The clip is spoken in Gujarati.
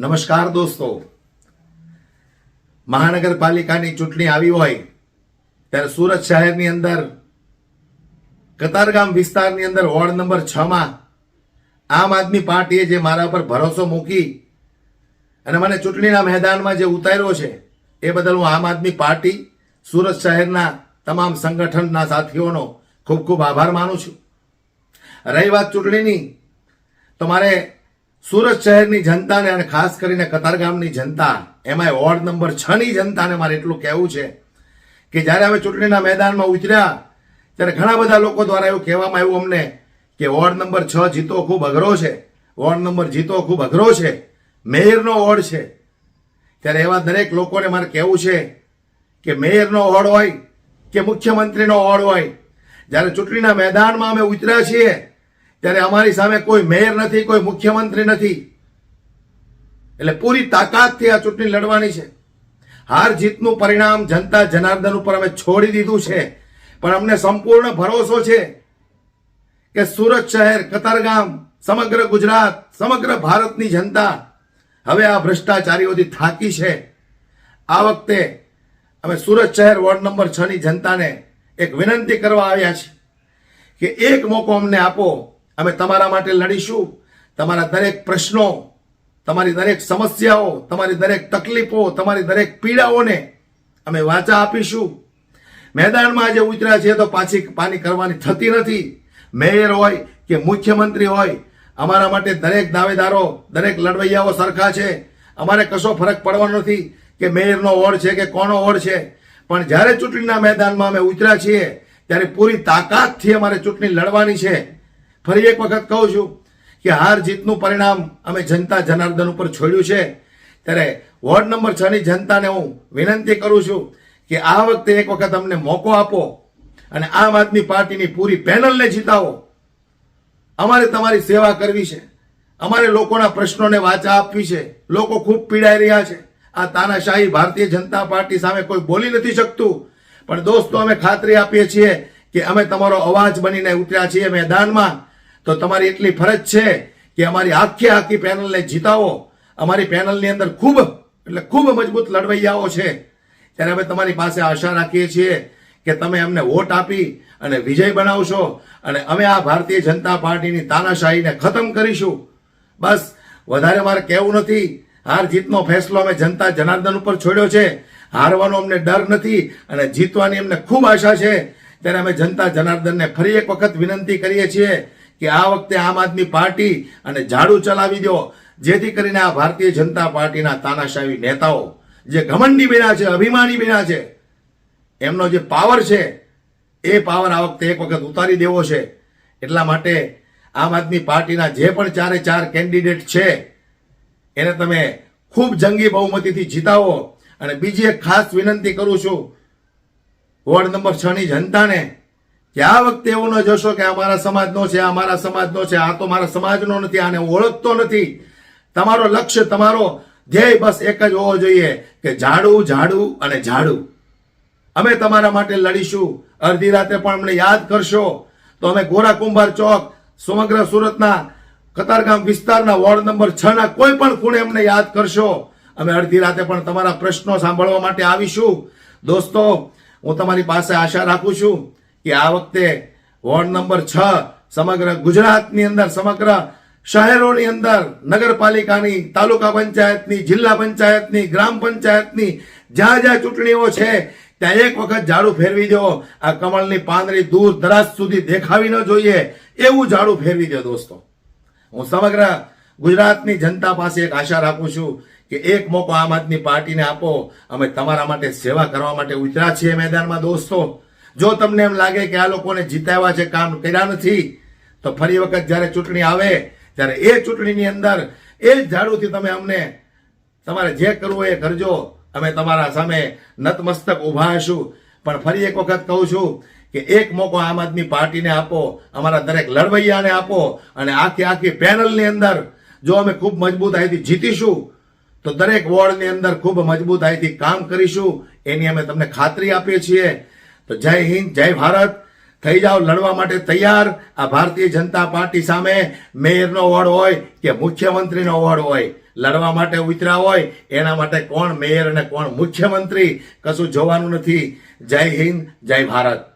નમસ્કાર દોસ્તો, મહાનગરપાલિકાની ચૂંટણી આવી હોય ત્યારે સુરત શહેરની અંદર કતારગામ વિસ્તારની અંદર વોર્ડ નંબર 6 માં આમ આદમી પાર્ટીએ જે મારા પર ભરોસો મૂકી અને મને ચૂંટણીના મેદાનમાં જે ઉતાર્યો છે એ બદલ હું આમ આદમી પાર્ટી સુરત શહેરના તમામ સંગઠનના સાથીઓનો ખૂબ ખૂબ આભાર માનું છું. રહી વાત ચૂંટણીની, તો મારે સુરત શહેરની જનતાને અને ખાસ કરીને કતારગામની જનતા, એમાં વોર્ડ નંબર 6 ની જનતાને મારે એટલું કહેવું છે કે જ્યારે અમે ચૂંટણીના મેદાનમાં ઉતર્યા ત્યારે ઘણા બધા લોકો દ્વારા એવું કહેવામાં આવ્યું અમને કે વોર્ડ નંબર 6 જીતો ખૂબ અઘરો છે, વોર્ડ નંબર જીતો ખૂબ અઘરો છે, મેયરનો વોર્ડ છે. ત્યારે એવા દરેક લોકોને મારે કહેવું છે કે મેયરનો વોર્ડ હોય કે મુખ્યમંત્રીનો વોર્ડ હોય, જ્યારે ચૂંટણીના મેદાનમાં અમે ઉતર્યા છીએ ત્યારે અમારી સામે કોઈ મેયર નથી, કોઈ મુખ્યમંત્રી નથી. એટલે પૂરી તાકાતથી આ ચૂંટણી લડવાની છે. હાર જીતનું પરિણામ જનતા જનાર્દન ઉપર અમે છોડી દીધું છે, પણ અમને સંપૂર્ણ ભરોસો છે કે સુરત શહેર, કતારગામ, સમગ્ર ગુજરાત, સમગ્ર ભારતની જનતા હવે આ ભ્રષ્ટાચારીઓથી થાકી છે. આ વખતે અમે સુરત શહેર વોર્ડ નંબર 6 ની જનતાને એક વિનંતી કરવા આવ્યા છે કે એક મોકો અમને આપો, અમે તમારા માટે લડીશું. તમારા દરેક પ્રશ્નો, તમારી દરેક સમસ્યાઓ, તમારી દરેક તકલીફો, તમારી દરેક પીડાઓને અમે વાચા આપીશું. મેદાનમાં આજે ઉતર્યા છે તો પાની કરવાની થતી નથી. મેયર હોય કે મુખ્યમંત્રી હોય, અમારા માટે દરેક દાવેદારો, દરેક લડવૈયાઓ સરખા છે. અમારે કશો ફરક પડવાનો નથી કે મેયરનો વોર્ડ છે કે કોનો વોર્ડ છે, પણ જ્યારે ચૂંટણીના મેદાનમાં અમે ઉતર્યા છીએ ત્યારે પૂરી તાકાતથી અમારે ચૂંટણી લડવાની છે. ફરી એક વખત કહું છું કે હાર જીતનું પરિણામ અમે જનતા જનાર્દન ઉપર છોડ્યું છે. ત્યારે વોર્ડ નંબર 6 ની જનતાને હું વિનંતી કરું છું કે આ વખતે એક વખત અમને મોકો આપો અને આમ આદમી પાર્ટીની પૂરી પેનલને જીતાવો. અમારે તમારી સેવા કરવી છે, અમારે લોકોના પ્રશ્નોને વાચા આપવી છે. લોકો ખૂબ પીડાઈ રહ્યા છે. આ તાનાશાહી ભારતીય જનતા પાર્ટી સામે કોઈ બોલી નથી શકતું, પણ દોસ્તો અમે ખાતરી આપીએ છીએ કે અમે તમારો અવાજ બનીને ઉતર્યા છીએ મેદાનમાં. તો તમારી એટલી ફરજ છે કે અમારી આખી પેનલને જીતાવો. અમારી પેનલની અંદર ખૂબ મજબૂત લડવૈયાઓ છે. ત્યારે અમે તમારી પાસે આશા રાખીએ છીએ કે તમે અમને વોટ આપી અને વિજય બનાવશો અને અમે આ ભારતીય જનતા પાર્ટીની તાનાશાહીને ખતમ કરીશું. બસ વધારે મારે કહેવું નથી. હાર જીતનો ફેસલો અમે જનતા જનાર્દન ઉપર છોડ્યો છે. હારવાનો અમને ડર નથી અને જીતવાની અમને ખૂબ આશા છે. ત્યારે અમે જનતા જનાર્દનને ફરી એક વખત વિનંતી કરીએ છીએ કે આ વખતે આમ આદમી પાર્ટી અને ઝાડુ ચલાવી દો, જેથી કરીને આ ભારતીય જનતા પાર્ટીના તાનાશાહી નેતાઓ જે ઘમંડી બન્યા છે, અભિમાની બન્યા છે, એમનો જે પાવર છે એ પાવર આ વખતે એક વખત ઉતારી દેવો છે. એટલા માટે આમ આદમી પાર્ટીના જે પણ 4 કેન્ડિડેટ છે એને તમે ખૂબ જંગી બહુમતીથી જીતાવો. અને બીજી એક ખાસ વિનંતી કરું છું વોર્ડ નંબર 6 ની જનતાને કે આ વખતે એવું ન જોશો કે અમારા સમાજનો છે, અમારા સમાજનો છે, આ તો મારા સમાજનો નથી, આને ઓળખતો નથી. તમારો લક્ષ્ય, તમારો ધ્યેય બસ એક જ હોવો જોઈએ કે ઝાડુ, ઝાડુ અને ઝાડુ. અમે તમારા માટે લડીશું. અડધી રાતે પણ અમને યાદ કરશો તો અમે ગોરા કુંભાર ચોક, સમગ્ર સુરતના કતારગામ વિસ્તારના વોર્ડ નંબર 6 ના કોઈ પણ ખૂણે અમને યાદ કરશો. અમે અડધી રાતે પણ તમારા પ્રશ્નો સાંભળવા માટે આવીશું. દોસ્તો, હું તમારી પાસે આશા રાખું છું કે આ વખતે વોર્ડ નંબર 6 સમગ્ર ગુજરાતની અંદર, સમગ્ર શહેરોની અંદર, નગરપાલિકાની, તાલુકા પંચાયતની, જિલ્લા પંચાયતની, ગ્રામ પંચાયતની જ્યાં ચૂંટણીઓ છે ત્યાં એક વખત ઝાડુ ફેરવી દો. આ કમળની પાંદડી દૂર દરાજ સુધી દેખાવી ન જોઈએ એવું ઝાડુ ફેરવી દો. દોસ્તો, હું સમગ્ર ગુજરાતની જનતા પાસે એક આશા રાખું છું કે એક મોકો આમ આદમી પાર્ટીને આપો. અમે તમારા માટે સેવા કરવા માટે ઉતર્યા છીએ મેદાનમાં. દોસ્તો, જો તમને એમ લાગે કે આ લોકોને જીતાવ્યા છે, કામ કર્યા નથી, તો ફરી વખત જ્યારે ચૂંટણી આવે ત્યારે એ ચૂંટણીની અંદર એ જ ઝાડુથી તમે અમને તમારે જે કરવું એ કરજો. અમે તમારા સામે નતમસ્તક ઊભા હશું. પણ ફરી એક વખત કહું છું કે એક મોકો આમ આદમી પાર્ટીને આપો, અમારા દરેક લડવૈયાને આપો અને આખી પેનલની અંદર જો અમે ખૂબ મજબૂતાઈથી જીતીશું તો દરેક વોર્ડની અંદર ખૂબ મજબૂતાઈથી કામ કરીશું, એની અમે તમને ખાતરી આપીએ છીએ. તો જય હિન્દ, જય ભારત. થઈ જાઓ લડવા માટે તૈયાર. આ ભારતીય જનતા પાર્ટી સામે મેયરનો વોર્ડ હોય કે મુખ્યમંત્રીનો વોર્ડ હોય, લડવા માટે ઉતર્યા હોય એના માટે કોણ મેયર અને કોણ મુખ્યમંત્રી કશું જોવાનું નથી. જય હિન્દ, જય ભારત.